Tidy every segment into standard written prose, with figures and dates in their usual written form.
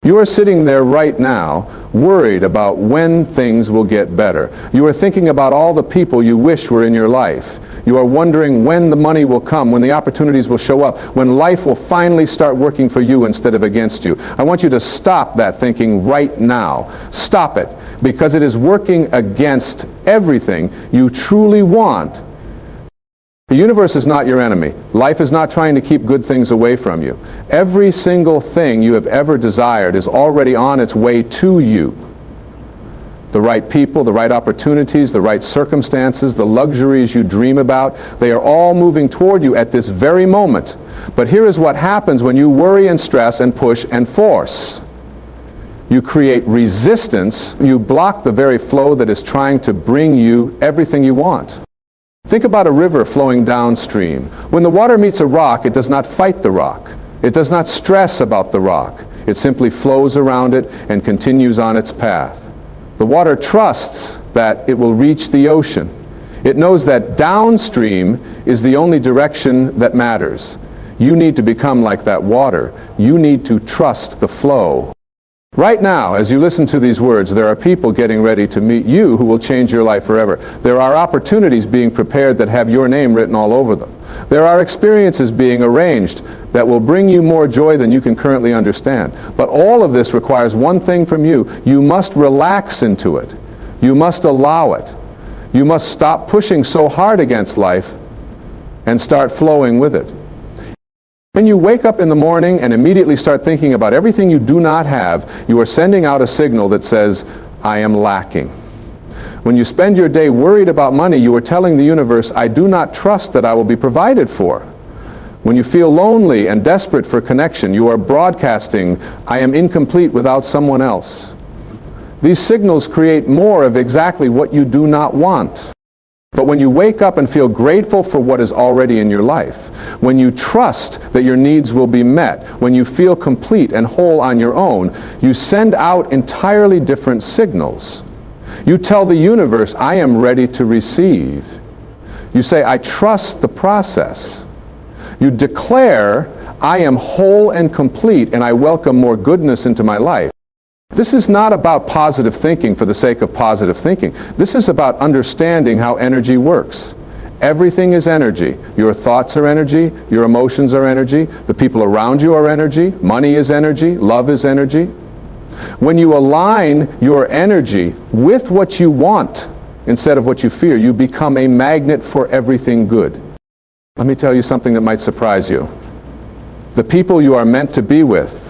You are sitting there right now, worried about when things will get better. You are thinking about all the people you wish were in your life. You are wondering when the money will come, when the opportunities will show up, when life will finally start working for you instead of against you. I want you to stop that thinking right now. Stop it, because it is working against everything you truly want. The universe is not your enemy. Life is not trying to keep good things away from you. Every single thing you have ever desired is already on its way to you. The right people, the right opportunities, the right circumstances, the luxuries you dream about, they are all moving toward you at this very moment. But here is what happens when you worry and stress and push and force. You create resistance. You block the very flow that is trying to bring you everything you want. Think about a river flowing downstream. When the water meets a rock, it does not fight the rock. It does not stress about the rock. It simply flows around it and continues on its path. The water trusts that it will reach the ocean. It knows that downstream is the only direction that matters. You need to become like that water. You need to trust the flow. Right now, as you listen to these words, there are people getting ready to meet you who will change your life forever. There are opportunities being prepared that have your name written all over them. There are experiences being arranged that will bring you more joy than you can currently understand. But all of this requires one thing from you. You must relax into it. You must allow it. You must stop pushing so hard against life and start flowing with it. When you wake up in the morning and immediately start thinking about everything you do not have, you are sending out a signal that says, I am lacking. When you spend your day worried about money, you are telling the universe, I do not trust that I will be provided for. When you feel lonely and desperate for connection, you are broadcasting, I am incomplete without someone else. These signals create more of exactly what you do not want. But when you wake up and feel grateful for what is already in your life, when you trust that your needs will be met, when you feel complete and whole on your own, you send out entirely different signals. You tell the universe, I am ready to receive. You say, I trust the process. You declare, I am whole and complete, and I welcome more goodness into my life. This is not about positive thinking for the sake of positive thinking. This is about understanding how energy works. Everything is energy. Your thoughts are energy. Your emotions are energy. The people around you are energy. Money is energy. Love is energy. When you align your energy with what you want instead of what you fear, you become a magnet for everything good. Let me tell you something that might surprise you. The people you are meant to be with,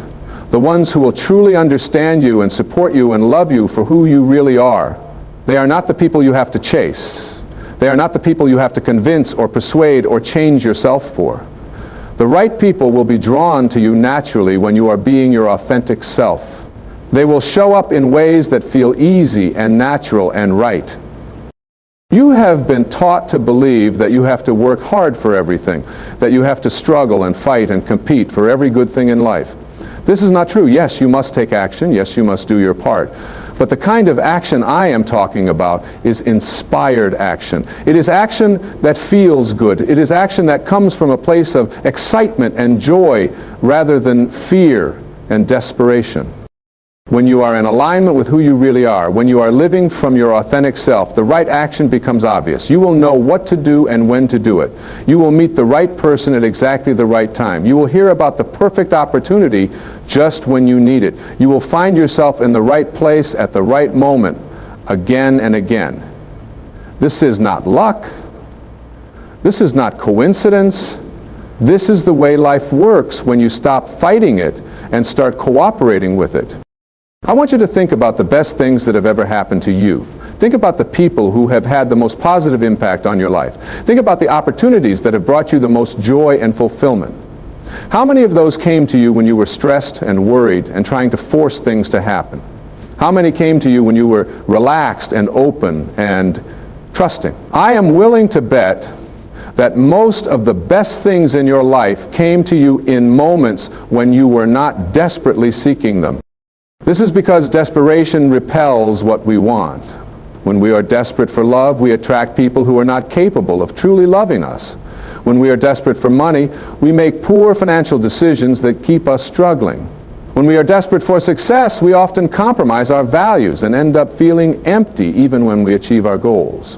the ones who will truly understand you and support you and love you for who you really are, they are not the people you have to chase. They are not the people you have to convince or persuade or change yourself for. The right people will be drawn to you naturally when you are being your authentic self. They will show up in ways that feel easy and natural and right. You have been taught to believe that you have to work hard for everything, that you have to struggle and fight and compete for every good thing in life. This is not true. Yes, you must take action. Yes, you must do your part. But the kind of action I am talking about is inspired action. It is action that feels good. It is action that comes from a place of excitement and joy rather than fear and desperation. When you are in alignment with who you really are, when you are living from your authentic self, the right action becomes obvious. You will know what to do and when to do it. You will meet the right person at exactly the right time. You will hear about the perfect opportunity just when you need it. You will find yourself in the right place at the right moment again and again. This is not luck. This is not coincidence. This is the way life works when you stop fighting it and start cooperating with it. I want you to think about the best things that have ever happened to you. Think about the people who have had the most positive impact on your life. Think about the opportunities that have brought you the most joy and fulfillment. How many of those came to you when you were stressed and worried and trying to force things to happen? How many came to you when you were relaxed and open and trusting? I am willing to bet that most of the best things in your life came to you in moments when you were not desperately seeking them. This is because desperation repels what we want. When we are desperate for love, we attract people who are not capable of truly loving us. When we are desperate for money, we make poor financial decisions that keep us struggling. When we are desperate for success, we often compromise our values and end up feeling empty even when we achieve our goals.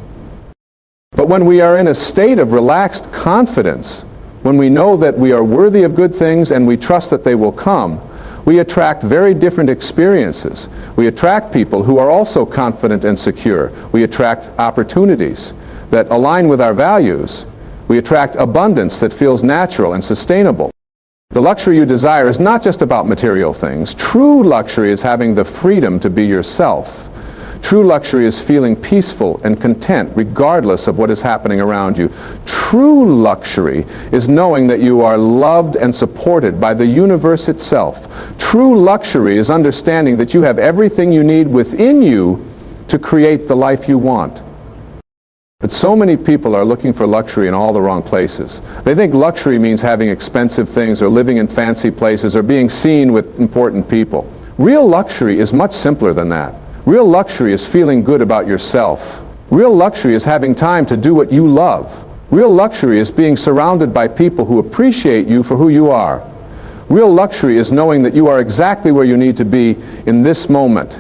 But when we are in a state of relaxed confidence, when we know that we are worthy of good things and we trust that they will come, we attract very different experiences. We attract people who are also confident and secure. We attract opportunities that align with our values. We attract abundance that feels natural and sustainable. The luxury you desire is not just about material things. True luxury is having the freedom to be yourself. True luxury is feeling peaceful and content regardless of what is happening around you. True luxury is knowing that you are loved and supported by the universe itself. True luxury is understanding that you have everything you need within you to create the life you want. But so many people are looking for luxury in all the wrong places. They think luxury means having expensive things or living in fancy places or being seen with important people. Real luxury is much simpler than that. Real luxury is feeling good about yourself. Real luxury is having time to do what you love. Real luxury is being surrounded by people who appreciate you for who you are. Real luxury is knowing that you are exactly where you need to be in this moment.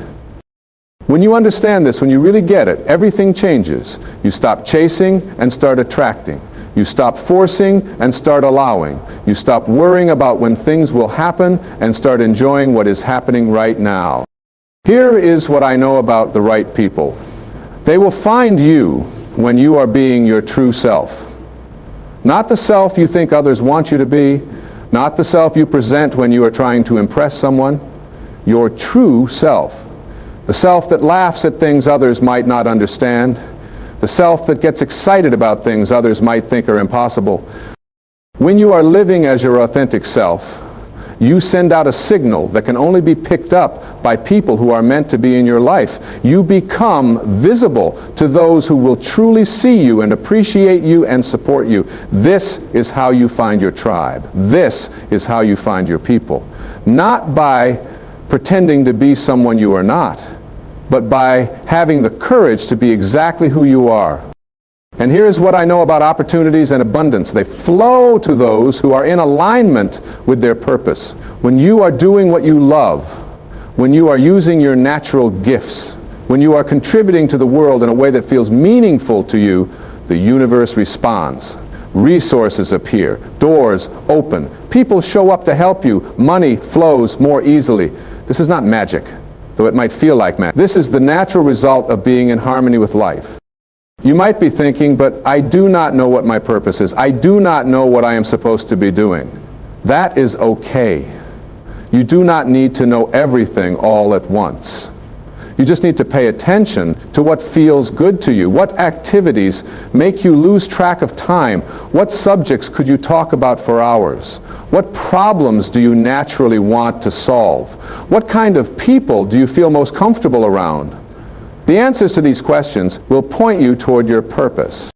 When you understand this, when you really get it, everything changes. You stop chasing and start attracting. You stop forcing and start allowing. You stop worrying about when things will happen and start enjoying what is happening right now. Here is what I know about the right people. They will find you when you are being your true self. Not the self you think others want you to be, not the self you present when you are trying to impress someone. Your true self. The self that laughs at things others might not understand. The self that gets excited about things others might think are impossible. When you are living as your authentic self, you send out a signal that can only be picked up by people who are meant to be in your life. You become visible to those who will truly see you and appreciate you and support you. This is how you find your tribe. This is how you find your people. Not by pretending to be someone you are not, but by having the courage to be exactly who you are. And here's what I know about opportunities and abundance. They flow to those who are in alignment with their purpose. When you are doing what you love, when you are using your natural gifts, when you are contributing to the world in a way that feels meaningful to you, the universe responds. Resources appear, doors open, people show up to help you, money flows more easily. This is not magic, though it might feel like magic. This is the natural result of being in harmony with life. You might be thinking, but I do not know what my purpose is. I do not know what I am supposed to be doing. That is okay. You do not need to know everything all at once. You just need to pay attention to what feels good to you. What activities make you lose track of time? What subjects could you talk about for hours? What problems do you naturally want to solve? What kind of people do you feel most comfortable around? The answers to these questions will point you toward your purpose.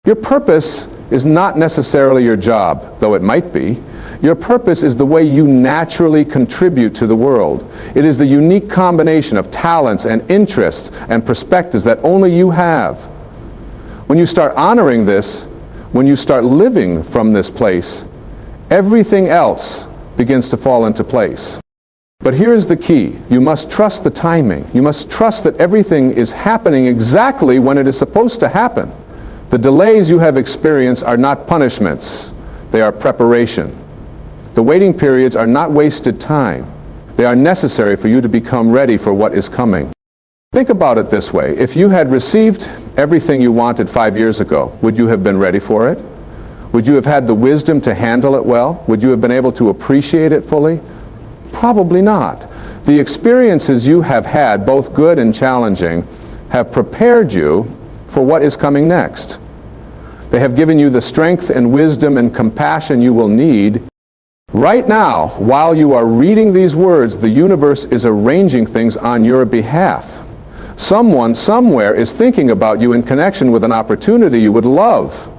Your purpose is not necessarily your job, though it might be. Your purpose is the way you naturally contribute to the world. It is the unique combination of talents and interests and perspectives that only you have. When you start honoring this, when you start living from this place, everything else begins to fall into place. But here is the key. You must trust the timing. You must trust that everything is happening exactly when it is supposed to happen. The delays you have experienced are not punishments. They are preparation. The waiting periods are not wasted time. They are necessary for you to become ready for what is coming. Think about it this way. If you had received everything you wanted 5 years ago, would you have been ready for it? Would you have had the wisdom to handle it well? Would you have been able to appreciate it fully? Probably not. The experiences you have had, both good and challenging, have prepared you for what is coming next. They have given you the strength and wisdom and compassion you will need. Right now, while you are reading these words, the universe is arranging things on your behalf. Someone somewhere is thinking about you in connection with an opportunity you would love.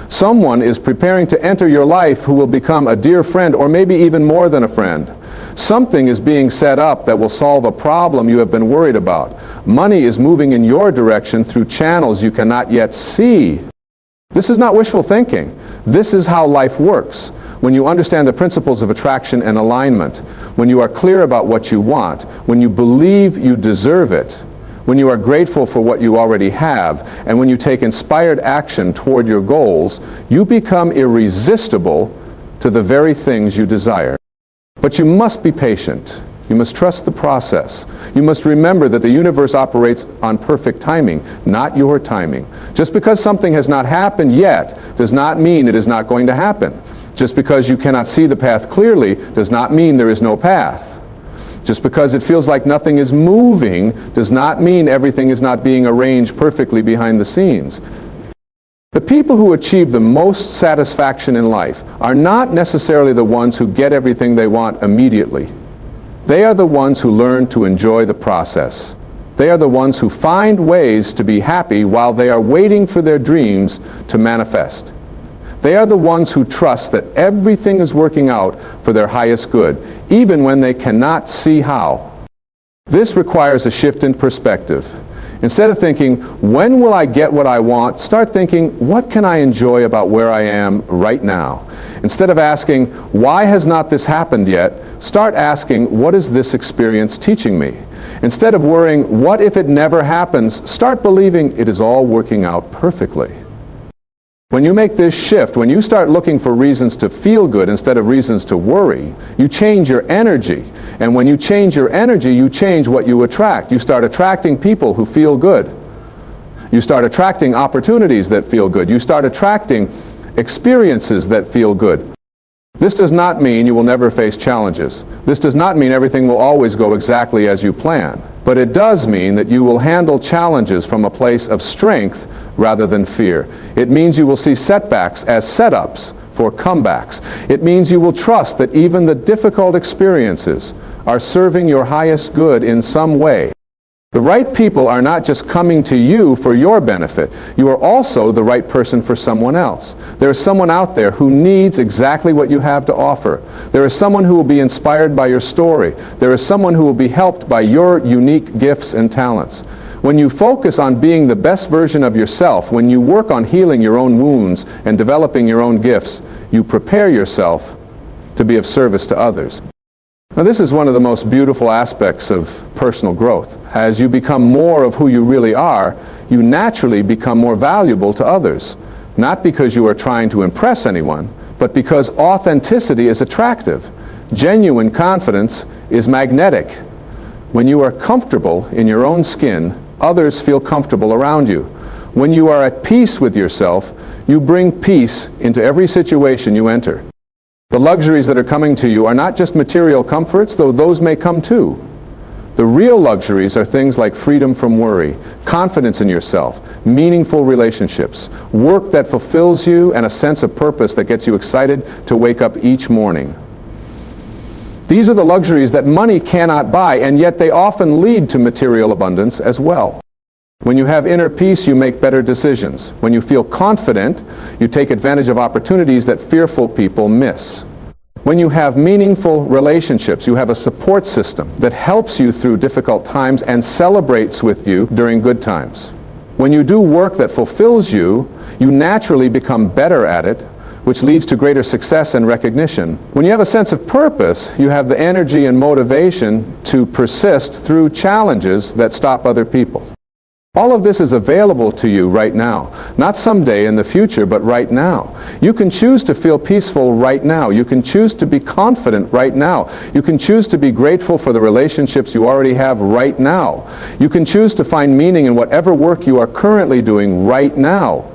Someone is preparing to enter your life who will become a dear friend, or maybe even more than a friend. Something is being set up that will solve a problem you have been worried about. Money is moving in your direction through channels you cannot yet see. This is not wishful thinking. This is how life works. When you understand the principles of attraction and alignment, when you are clear about what you want, when you believe you deserve it, when you are grateful for what you already have, and when you take inspired action toward your goals, you become irresistible to the very things you desire. But you must be patient. You must trust the process. You must remember that the universe operates on perfect timing, not your timing. Just because something has not happened yet does not mean it is not going to happen. Just because you cannot see the path clearly does not mean there is no path. Just because it feels like nothing is moving does not mean everything is not being arranged perfectly behind the scenes. The people who achieve the most satisfaction in life are not necessarily the ones who get everything they want immediately. They are the ones who learn to enjoy the process. They are the ones who find ways to be happy while they are waiting for their dreams to manifest. They are the ones who trust that everything is working out for their highest good, even when they cannot see how. This requires a shift in perspective. Instead of thinking, when will I get what I want, start thinking, what can I enjoy about where I am right now? Instead of asking, why has not this happened yet, start asking, what is this experience teaching me? Instead of worrying, what if it never happens, start believing it is all working out perfectly. When you make this shift, when you start looking for reasons to feel good instead of reasons to worry, you change your energy. And when you change your energy, you change what you attract. You start attracting people who feel good. You start attracting opportunities that feel good. You start attracting experiences that feel good. This does not mean you will never face challenges. This does not mean everything will always go exactly as you plan. But it does mean that you will handle challenges from a place of strength rather than fear. It means you will see setbacks as setups for comebacks. It means you will trust that even the difficult experiences are serving your highest good in some way. The right people are not just coming to you for your benefit. You are also the right person for someone else. There is someone out there who needs exactly what you have to offer. There is someone who will be inspired by your story. There is someone who will be helped by your unique gifts and talents. When you focus on being the best version of yourself, when you work on healing your own wounds and developing your own gifts, you prepare yourself to be of service to others. Now, this is one of the most beautiful aspects of personal growth. As you become more of who you really are, you naturally become more valuable to others. Not because you are trying to impress anyone, but because authenticity is attractive. Genuine confidence is magnetic. When you are comfortable in your own skin, others feel comfortable around you. When you are at peace with yourself, you bring peace into every situation you enter. The luxuries that are coming to you are not just material comforts, though those may come too. The real luxuries are things like freedom from worry, confidence in yourself, meaningful relationships, work that fulfills you, and a sense of purpose that gets you excited to wake up each morning. These are the luxuries that money cannot buy, and yet they often lead to material abundance as well. When you have inner peace, you make better decisions. When you feel confident, you take advantage of opportunities that fearful people miss. When you have meaningful relationships, you have a support system that helps you through difficult times and celebrates with you during good times. When you do work that fulfills you, you naturally become better at it, which leads to greater success and recognition. When you have a sense of purpose, you have the energy and motivation to persist through challenges that stop other people. All of this is available to you right now. Not someday in the future, but right now. You can choose to feel peaceful right now. You can choose to be confident right now. You can choose to be grateful for the relationships you already have right now. You can choose to find meaning in whatever work you are currently doing right now.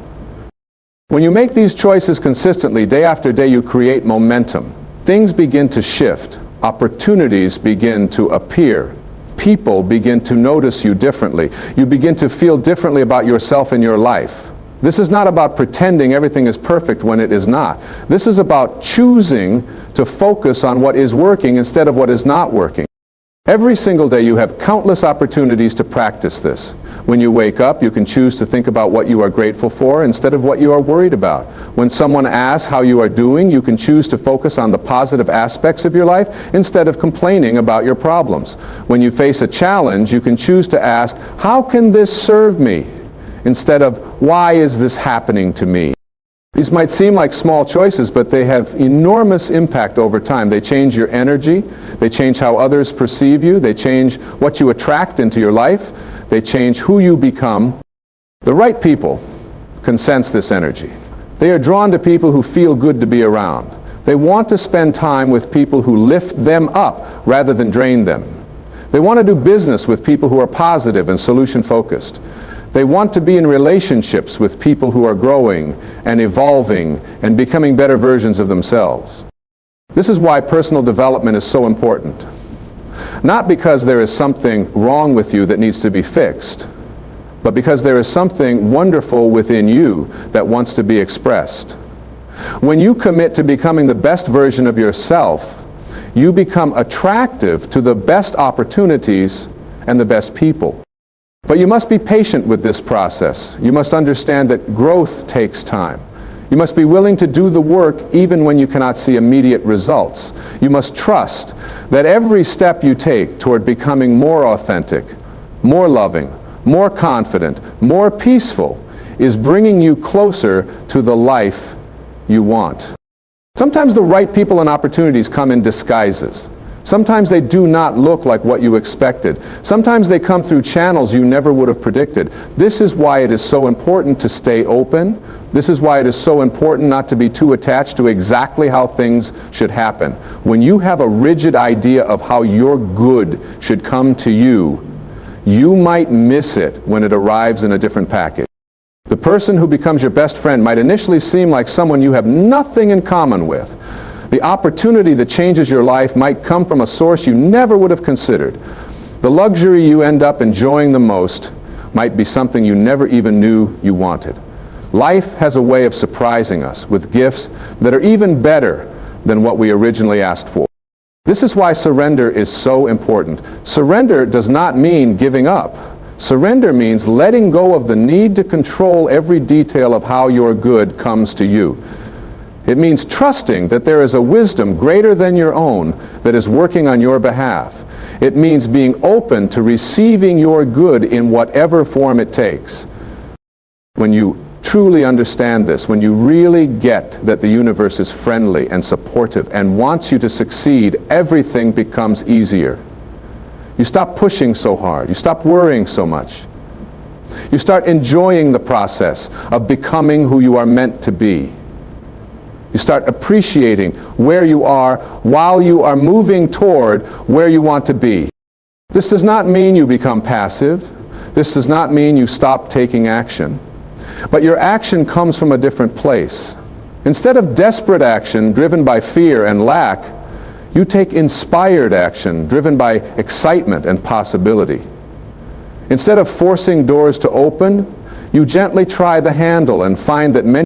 When you make these choices consistently, day after day, you create momentum. Things begin to shift. Opportunities begin to appear. People begin to notice you differently. You begin to feel differently about yourself and your life. This is not about pretending everything is perfect when it is not. This is about choosing to focus on what is working instead of what is not working. Every single day you have countless opportunities to practice this. When you wake up, you can choose to think about what you are grateful for instead of what you are worried about. When someone asks how you are doing, you can choose to focus on the positive aspects of your life instead of complaining about your problems. When you face a challenge, you can choose to ask, how can this serve me? Instead of, why is this happening to me? These might seem like small choices, but they have enormous impact over time. They change your energy. They change how others perceive you. They change what you attract into your life. They change who you become. The right people can sense this energy. They are drawn to people who feel good to be around. They want to spend time with people who lift them up rather than drain them. They want to do business with people who are positive and solution-focused. They want to be in relationships with people who are growing and evolving and becoming better versions of themselves. This is why personal development is so important. Not because there is something wrong with you that needs to be fixed, but because there is something wonderful within you that wants to be expressed. When you commit to becoming the best version of yourself, you become attractive to the best opportunities and the best people. But you must be patient with this process. You must understand that growth takes time. You must be willing to do the work even when you cannot see immediate results. You must trust that every step you take toward becoming more authentic, more loving, more confident, more peaceful is bringing you closer to the life you want. Sometimes the right people and opportunities come in disguises. Sometimes they do not look like what you expected. Sometimes they come through channels you never would have predicted. This is why it is so important to stay open. This is why it is so important not to be too attached to exactly how things should happen. When you have a rigid idea of how your good should come to you, you might miss it when it arrives in a different package. The person who becomes your best friend might initially seem like someone you have nothing in common with. The opportunity that changes your life might come from a source you never would have considered. The luxury you end up enjoying the most might be something you never even knew you wanted. Life has a way of surprising us with gifts that are even better than what we originally asked for. This is why surrender is so important. Surrender does not mean giving up. Surrender means letting go of the need to control every detail of how your good comes to you. It means trusting that there is a wisdom greater than your own that is working on your behalf. It means being open to receiving your good in whatever form it takes. When you truly understand this, when you really get that the universe is friendly and supportive and wants you to succeed, everything becomes easier. You stop pushing so hard. You stop worrying so much. You start enjoying the process of becoming who you are meant to be. You start appreciating where you are while you are moving toward where you want to be. This does not mean you become passive. This does not mean you stop taking action. But your action comes from a different place. Instead of desperate action driven by fear and lack, you take inspired action driven by excitement and possibility. Instead of forcing doors to open, you gently try the handle and find that many